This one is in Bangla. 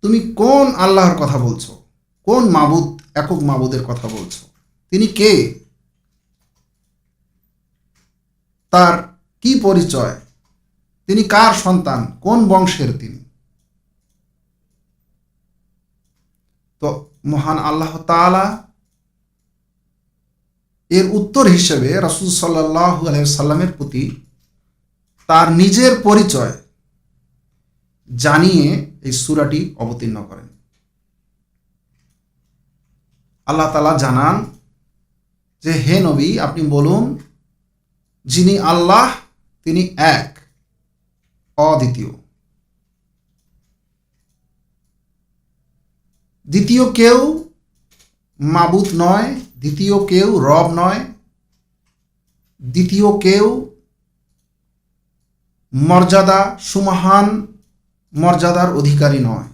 তুমি কোন আল্লাহর কথা বলছো, কোন মাবুদ, একক মাবুদের কথা বলছো? তিনি কে? তার কি পরিচয়? তিনি কার সন্তান, কোন বংশের তিনি? তো মহান আল্লাহ তাআলা এর উত্তর হিসেবে রাসূল সাল্লাল্লাহু আলাইহি সাল্লামের প্রতি তার নিজের পরিচয় জানিয়ে এই সূরাটি অবতীর্ণ করেন। আল্লাহ তাআলা জানান যে, হে নবী, আপনি বলুন, যিনি আল্লাহ তিনি এক, অদ্বিতীয়। দ্বিতীয় কেউ মাবুদ নয়, দ্বিতীয় কেউ রব নয়, দ্বিতীয় কেউ মর্যাদা সুমহান মর্যাদার অধিকারী নয়।